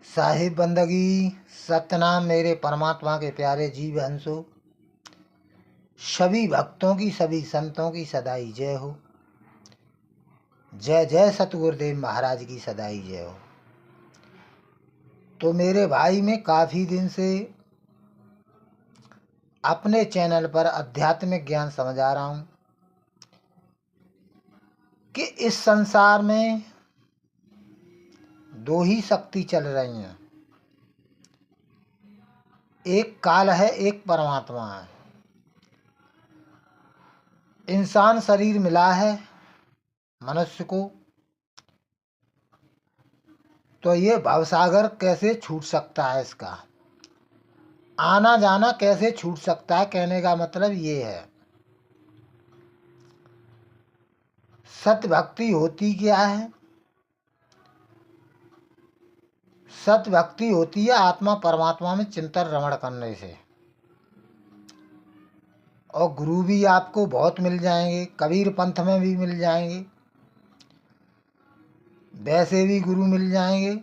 साहिब बंदगी सतनाम मेरे परमात्मा के प्यारे जीव हंसो। सभी भक्तों की सभी संतों की सदाई जय हो। जय जय सतगुरुदेव महाराज की सदाई जय हो। तो मेरे भाई मैं काफ़ी दिन से अपने चैनल पर आध्यात्मिक ज्ञान समझा रहा हूँ कि इस संसार में दो ही शक्ति चल रही हैं, एक काल है, एक परमात्मा है। इंसान शरीर मिला है मनुष्य को, तो ये भवसागर कैसे छूट सकता है, इसका आना जाना कैसे छूट सकता है। कहने का मतलब ये है, सत्य भक्ति होती क्या है? सत्य भक्ति होती है आत्मा परमात्मा में चिंतन रमण करने से। और गुरु भी आपको बहुत मिल जाएंगे, कबीर पंथ में भी मिल जाएंगे, वैसे भी गुरु मिल जाएंगे।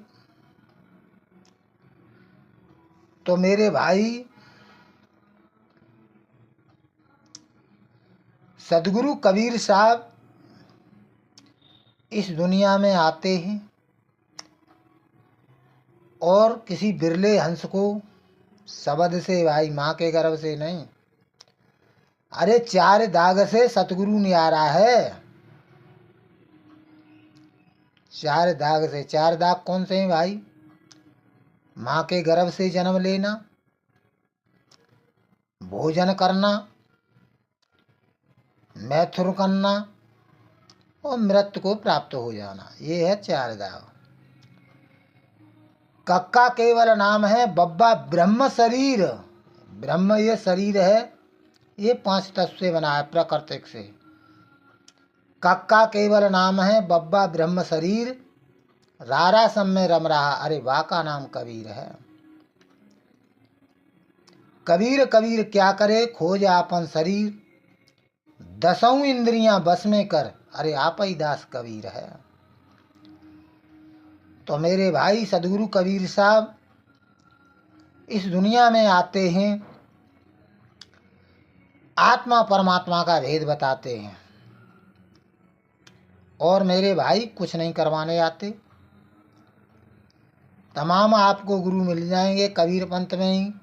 तो मेरे भाई, सदगुरु कबीर साहब इस दुनिया में आते हैं और किसी बिरले हंस को शब्द से, भाई माँ के गर्भ से नहीं, अरे चार दाग से सतगुरु न्यारा है। चार दाग से। चार दाग कौन से हैं भाई? माँ के गर्भ से जन्म लेना, भोजन करना, मैथुन करना और मृत्यु को प्राप्त हो जाना, ये है चार दाग। कक्का केवल नाम है, बब्बा ब्रह्म शरीर। ब्रह्म ये शरीर है, ये 5 तत्व से बना है, प्राकृतिक से। कक्का केवल नाम है, बब्बा ब्रह्म शरीर, रारा सब में रम रहा, अरे वाह का नाम कबीर है। कबीर कबीर क्या करे, खोज आपन शरीर, 10 इंद्रियां बस में कर, अरे आप ही दास कबीर है। तो मेरे भाई, सदगुरु कबीर साहब इस दुनिया में आते हैं, आत्मा परमात्मा का भेद बताते हैं। और मेरे भाई कुछ नहीं करवाने आते, तमाम आपको गुरु मिल जाएंगे कबीर पंथ में ही,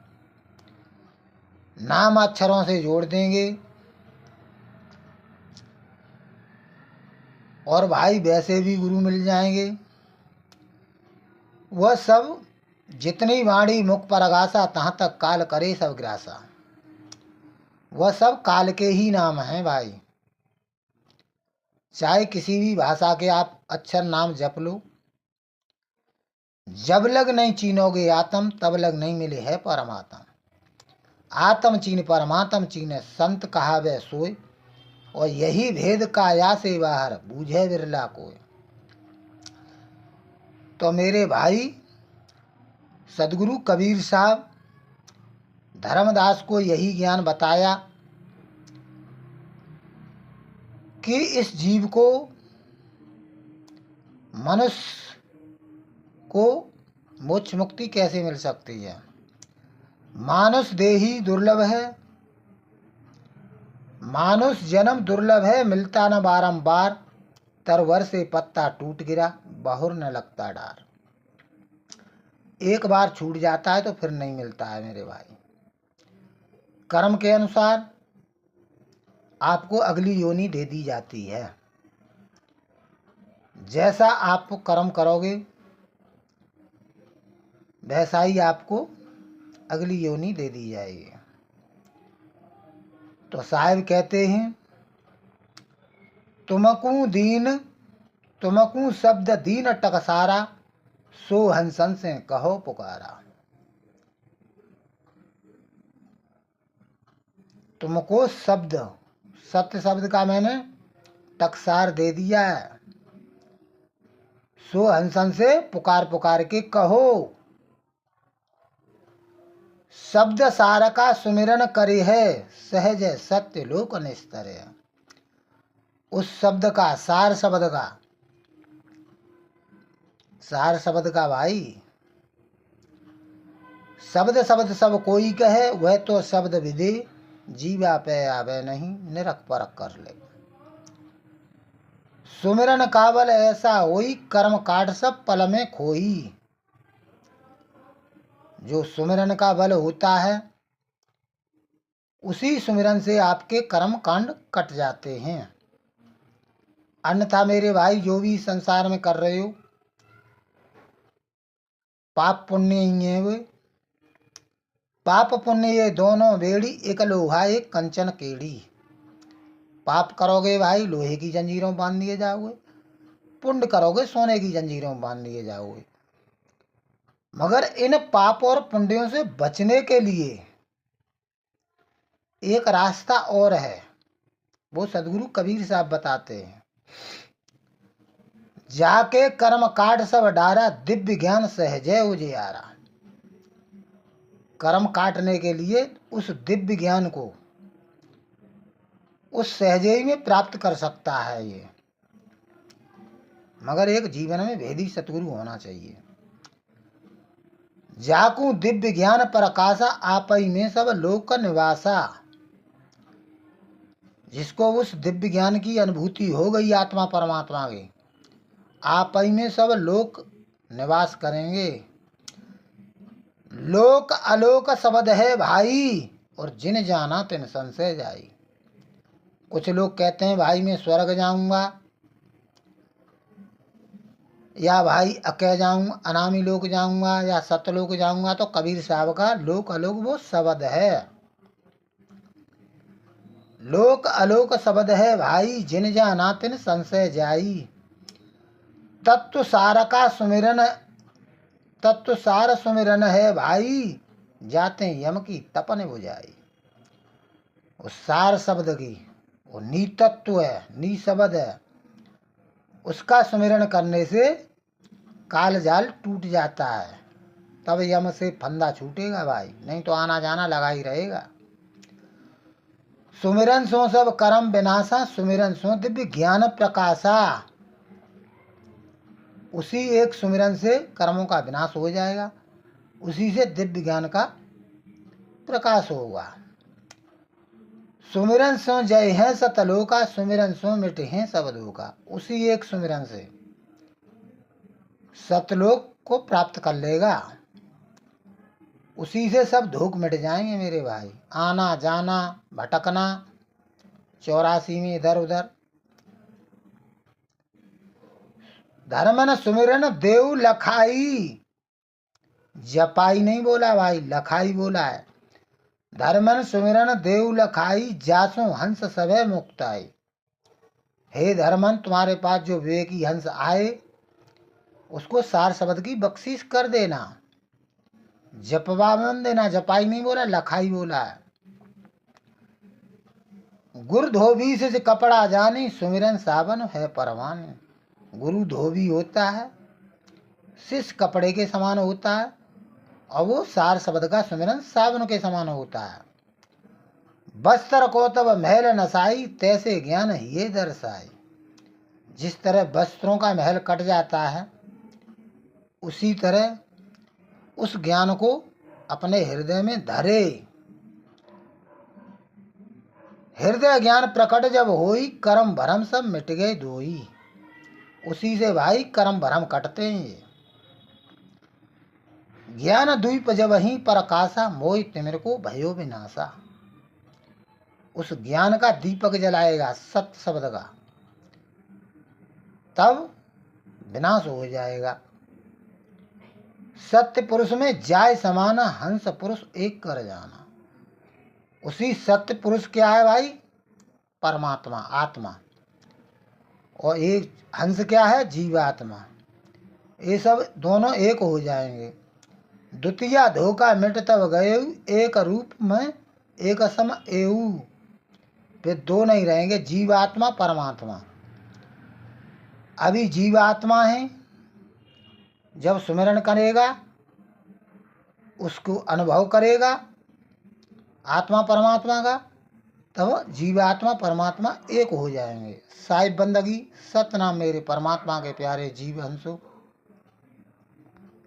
नाम अक्षरों से जोड़ देंगे। और भाई वैसे भी गुरु मिल जाएंगे। वह सब जितनी वाणी मुख पर अगासा, तहाँ तक काल करे सब ग्रासा। वह सब काल के ही नाम हैं भाई। चाहे किसी भी भाषा के आप अक्षर नाम जप लो, जब लग नहीं चीनोगे आत्म, तब लग नहीं मिले है परमात्मा। आत्म चीन परमात्म चीन, संत कहावे सोय, और यही भेद काया से बाहर, बूझे बिरला कोय। तो मेरे भाई, सदगुरु कबीर साहब धर्मदास को यही ज्ञान बताया कि इस जीव को, मनुष्य को मोक्ष मुक्ति कैसे मिल सकती है। मानुष देही दुर्लभ है, मानुष जन्म दुर्लभ है, मिलता न बारंबार, तरवर से पत्ता टूट गिरा, बहुर न लगता डार। एक बार छूट जाता है तो फिर नहीं मिलता है मेरे भाई। कर्म के अनुसार आपको अगली योनि दे दी जाती है। जैसा आप कर्म करोगे वैसा ही आपको अगली योनि दे दी जाएगी। तो साहिब कहते हैं, तुमकू शब्द दीन टकसारा, सो हंसन से कहो पुकारा। तुमको शब्द, सत्य शब्द का मैंने टकसार दे दिया है, सो हंसन से पुकार पुकार के कहो। शब्द सार का सुमिरन करे है, सहज सत्य लोक निस्तर है। उस शब्द का, सार शब्द का भाई शब्द शब्द सब कोई कहे, वह तो शब्द विदे, जीवा पे आवे नहीं, निरख परख कर ले। सुमिरन काबल ऐसा होई, कर्म काट सब पल में खोई। जो सुमिरन का बल होता है, उसी सुमिरन से आपके कर्म कांड कट जाते हैं। अन्यथा मेरे भाई, जो भी संसार में कर रहे हो, पाप पुण्य ही है वे। पाप पुण्य ये दोनों बेड़ी, एक लोहा एक कंचन केड़ी। पाप करोगे भाई, लोहे की जंजीरों में बांध दिए जाओगे, पुण्य करोगे सोने की जंजीरों में बांध दिए जाओगे। मगर इन पाप और पुण्यों से बचने के लिए एक रास्ता और है, वो सदगुरु कबीर साहब बताते हैं। जाके कर्म काट सब डारा, दिव्य ज्ञान सहजय उजियारा। कर्म काटने के लिए उस दिव्य ज्ञान को उस सहजय में प्राप्त कर सकता है ये, मगर एक जीवन में भेदी सतगुरु होना चाहिए। जाकू दिव्य ज्ञान प्रकाशा, आपई में सब लोक का निवासा। जिसको उस दिव्य ज्ञान की अनुभूति हो गई आत्मा परमात्मा की, आपई में सब लोक निवास करेंगे। लोक अलोक शब्द है भाई, और जिन जाना तिन संशय जाई। कुछ लोग कहते हैं भाई मैं स्वर्ग जाऊंगा, या भाई अके जाऊं, अनामी लोक जाऊंगा, या सतलोक जाऊंगा। तो कबीर साहब का लोक अलोक वो शब्द है। लोक अलोक शब्द है भाई, जिन जाना तिन संशय जाई। तत्व सार का सुमिरन, तत्व सार सुमिरन है भाई, जाते यम की तपन बुझाई। उस सार शब्द की वो नी तत्व है, नी शब्द है, उसका सुमिरन करने से काल जाल टूट जाता है। तब यम से फंदा छूटेगा भाई, नहीं तो आना जाना लगा ही रहेगा। सुमिरन सो सब कर्म विनाशा, सुमिरन सो दिव्य ज्ञान प्रकाशा। उसी एक सुमिरन से कर्मों का विनाश हो जाएगा, उसी से दिव्य ज्ञान का प्रकाश होगा। सुमिरन सो जय है सतलोका, सुमिरन सो मिट है सब लोका। उसी एक सुमिरन से सतलोक को प्राप्त कर लेगा, उसी से सब धोख मिट जाएंगे मेरे भाई। आना जाना भटकना 84 में इधर उधर। धर्मन सुमिरन देव लखाई, जपाई नहीं बोला भाई, लखाई बोला है। धर्मन सुमिरन देव लखाई, जासो हंस सभे मुक्ताई। हे धर्मन, तुम्हारे पास जो विवेकी हंस आए, उसको सार शब्द की बख्शीश कर देना, जपवा मन देना। जपाई नहीं बोला, लखाई बोला है। गुरु धोबी से कपड़ा जानी, सुमिरन सावन है परवानी। गुरु धोबी होता है, शिष्य कपड़े के समान होता है, और वो सार शब्द का सुमिरन सावन के समान होता है। बस्तर को तब महल नसाई, तैसे ज्ञान ये दर्शाई। जिस तरह वस्त्रों का महल कट जाता है, उसी तरह उस ज्ञान को अपने हृदय में धरे। हृदय ज्ञान प्रकट जब होई, कर्म भरम सब मिट गए दोई। उसी से भाई कर्म भरम कटते हैं। ज्ञान द्वीप जब ही प्रकाशा, मोहि तिमिर को भयो विनाशा। उस ज्ञान का दीपक जलाएगा सत्य शब्द का, तब विनाश हो जाएगा। सत्य पुरुष में जाय समाना, हंस पुरुष एक कर जाना। उसी सत्य पुरुष क्या है भाई? परमात्मा, आत्मा। और एक हंस क्या है? जीवात्मा। ये सब दोनों एक हो जाएंगे। द्वितीय धोखा मिट तब गए, एक रूप में एक सम एऊ। वे दो नहीं रहेंगे, जीवात्मा परमात्मा। अभी जीवात्मा है, जब सुमिरन करेगा, उसको अनुभव करेगा आत्मा परमात्मा का, तब जीवात्मा परमात्मा एक हो जाएंगे। साहिब बंदगी, सतनाम मेरे परमात्मा के प्यारे जीव हंसो।